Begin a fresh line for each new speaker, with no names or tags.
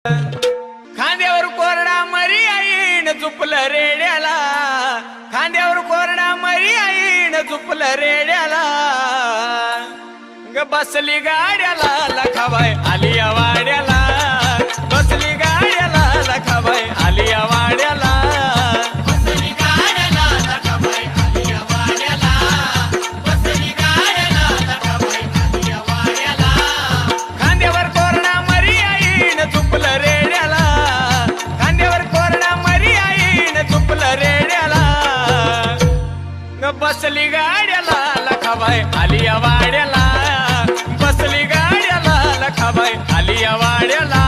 खांद्यावर कोरडा मरी आईन झुपलं रेड्याला, खांद्यावर कोरडा मरी आईन झुपलं रेड्याला, ग बसली गाड्याला लखाबाई आली या वाड्याला, बसली गाड्याला लखाबाई आली या वाड्याला,
बसली गाड्याला लखाबाई आली या वाड्याला, बसली गाड्याला लखाबाई आली या वाड्याला,
खांद्यावर कोरडा मरी आईन झुपलं रेड्याला, खांद्यावर कोरडा मरी आईन झुपलं रेड्याला, ग बसली गाड्याला लखाबाई आली या वाड्याला, बसली गाड्याला लखाबाई आली या वाड्याला.